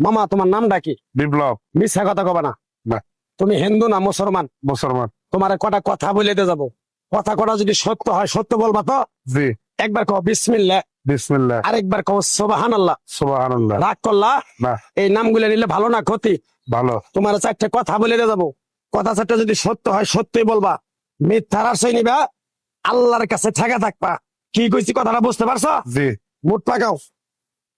মামা তোমার নামটা কি? বিপ্লব। মিথ্যা কথা কবা না। না। তুমি হিন্দু না মুসলমান? মুসলমান। তোমার কটা কথা বলে দিয়ে যাবো, কথা কটা যদি সত্য হয় সত্য বলবা তো? জি। একবার কও বিসমিল্লাহ। বিসমিল্লাহ। আরেকবার কও সুবহানাল্লাহ। সুবহানাল্লাহ। রাগ করলা? না। এই নামগুলো নিলে ভালো না ক্ষতি? ভালো। তোমার চারটে কথা বলে দিয়ে যাবো, কথা চারটে যদি সত্য হয় সত্যই বলবা, মিথ্যার আশ্রয় নিবা, আল্লাহর কাছে ঠেকা থাকবা। কি কইছি কথাটা বুঝতে পারছো? জি। মুঠ পাকাও।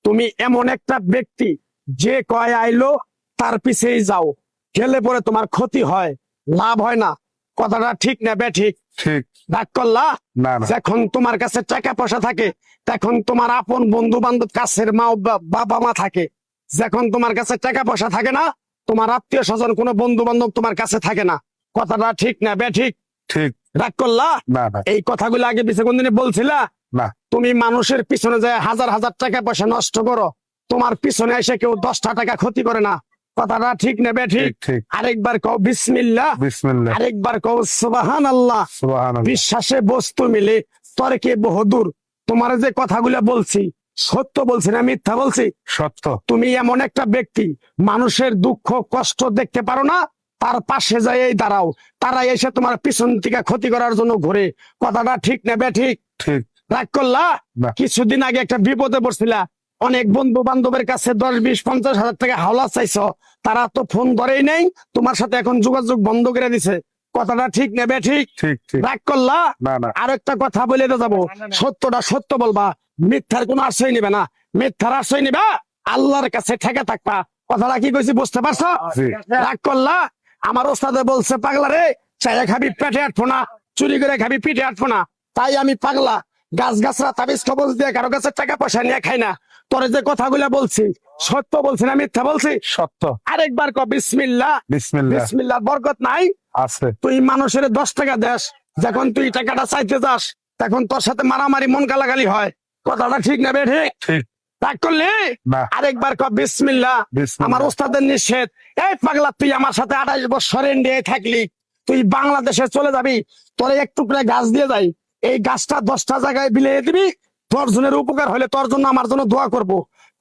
তুমি এমন একটা ব্যক্তি যে কয় আইলো তার পিছেই যাও, গেলে পরে তোমার ক্ষতি হয়, লাভ হয় না। কথাটা ঠিক না বে ঠিক? ঠিক। রাগ করলা? না না। যখন তোমার কাছে টাকা পয়সা থাকে তখন তোমার আপন বন্ধু বান্ধব, কাছের মা বাবা মা থাকে। যখন তোমার কাছে টাকা পয়সা থাকে না, তোমার আত্মীয় স্বজন কোনো বন্ধু বান্ধব তোমার কাছে থাকে না। কথাটা ঠিক না বে ঠিক? ঠিক। রাগ করলা? না না। এই কথাগুলো আগে পিছে কোনদিনে বলছিলা? না। তুমি মানুষের পিছনে যায় হাজার হাজার টাকা পয়সা নষ্ট করো, তোমার পিছনে এসে কেউ 10টা টাকা ক্ষতি করে না। কথাটা ঠিক নেবে ঠিক? ঠিক। আরেকবার কও বিসমিল্লাহ। বিসমিল্লাহ। আরেকবার কও সুবহানাল্লাহ। সুবহানাল্লাহ। বিশ্বাসে বস্তু মিলে তর্কে বহুদূর। তোমার যে কথাগুলো বলছি সত্য বলছি না মিথ্যা বলছি? সত্য। তুমি এমন একটা ব্যক্তি, মানুষের দুঃখ কষ্ট দেখতে পারো না, তার পাশে যাই দাঁড়াও, তারা এসে তোমার পিছন থেকে ক্ষতি করার জন্য ঘুরে। কথাটা ঠিক নেবে ঠিক? ঠিক। রাগ করলা? না। কিছুদিন আগে একটা বিপদে পড়ছিলা, অনেক বন্ধু বান্ধবের কাছে 10, 20, 50 হাজার টাকা হাওলা চাইছো, তারা তো ফোন ধরেই নেই, তোমার সাথে এখন যোগাযোগ বন্ধ করে দিছে। কথাটা ঠিক নেবে ঠিক? ঠিক। ঠিক। রাগ করলা? না না। আর একটা কথা বলে যাবো, সত্যটা সত্য বলবা, মিথ্যার কোনো আশ্রয় নিবে না। মিথ্যার আশ্রয় নিবা, আল্লাহর কাছে ঠেকে থাকবা। কথাটা কি কইছি বুঝতে পারছো? জি। রাগ করলা? আমার ওস্তাদে বলছে পাগলা রে, চাইয়া খাবি পেটে আটবো না, চুরি করে খাবি পিঠে আটবো না। তাই আমি পাগলা, গাছ গাছরা তাবিজ কবজ দিয়ে কারো কাছে টাকা পয়সা নিয়ে খাই না। তোরে যে কথাগুলো বলছি সত্য বলছি না মিথ্যা বলছি? সত্য। আরেকবার ক বিসমিল্লাহ। বিসমিল্লাহ। বিসমিল্লাহ বরকত নাই? আছে। তুই মানুষের 10 টাকা দেস, যখন তুই টাকাটা চাইতে যাস তখন তোর সাথে মারামারি মন গালাগালি হয়। কথাটা ঠিক না বে ঠিক? ঠিক। রাগ করলি? না। আরেকবার ক বিসমিল্লাহ। বিসমিল্লাহ। আমার ওস্তাদের নিষেধ। এই পাগলা, তুই আমার সাথে 28 বছর ইন্ডিয়ায় থাকলি, তুই বাংলাদেশে চলে যাবি, তোরে এক টুকরা গাছ দিয়ে যাই, এই গাছটা 10টা জায়গায় বিলিয়ে দিবি, তোর জনের উপকার হলে তোর জন্য আমার জন্য দোয়া করব।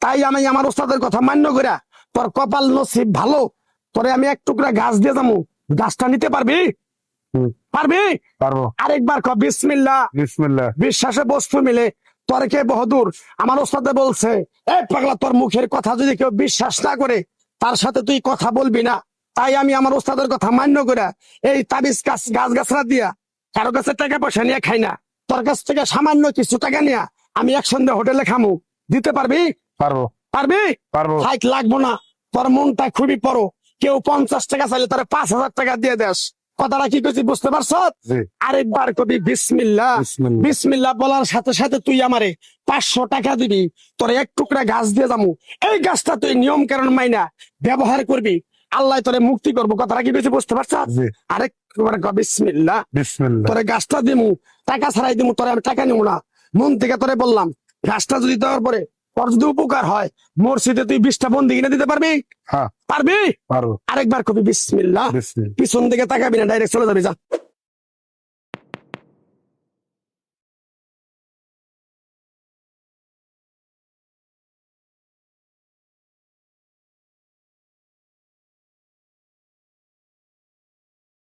তাই আমি আমার ওস্তাদের কথা মান্য করিয়া, তোর কপাল নসিব ভালো, তোরে আমি এক টুকরা গাছ দিয়ে যাবো, গাছটা নিতে পারবি? পারবি? পারবো। আরেকবার ক বিসমিল্লাহ। বিসমিল্লাহ। বিশ্বাসে বস্তু মিলে তর্কে বহুদূর। আমার ওস্তাদে বলছে, এই পাগলা, তোর মুখের কথা যদি কেউ বিশ্বাস না করে তার সাথে তুই কথা বলবি না। তাই আমি আমার ওস্তাদের কথা মান্য করে এই তাবিজ গাছ গাছরা দিয়া কারো কাছে টাকা পয়সা নিয়ে খাই না। তোর কাছ থেকে সামান্য কিছু টাকা নিয়ে আমি একসঙ্গে হোটেলে খামু, দিতে পারবি? পারবো। পারবি? পারবো। হাইট লাগবো না, তোর মনটা খুবই বড়। কেউ 50 টাকা চাইলে তোর 5,000 টাকা দিয়ে দেস। কথাটা কি করছি বুঝতে পারছ? জি। আরেকবার কবি বিসমিল্লাহ। বিসমিল্লাহ। বিসমিল্লাহ বলার সাথে সাথে তুই আমারে 500 টাকা দিবি, তোর এক টুকরা গাছ দিয়ে যাবো, এই গাছটা তুই নিয়ম কারণ মাইনা ব্যবহার করবি, আল্লাহ তোরে মুক্তি করবো। কথাটা কি করছি বুঝতে পারছ? জি। আরেকবার ক বিসমিল্লাহ। বিসমিল্লাহ। তোরে গাছটা দিমু, টাকা ছাড়াই দিমু, তোরে আমি টাকা নিব না, মন থেকে তোরে বললাম। গাছটা যদি দেওয়ার পরে তোর যদি উপকার হয়, মসজিদে তুই 20টা বন্দি কিনে দিতে পারবি? হ্যাঁ পারবি? পারবো। আরেকবার কবি বিসমিল্লাহ। বিসমিল্লাহ। পিছন দিকে তাকাবি না, ডাইরেক্ট চলে যাবি, যা।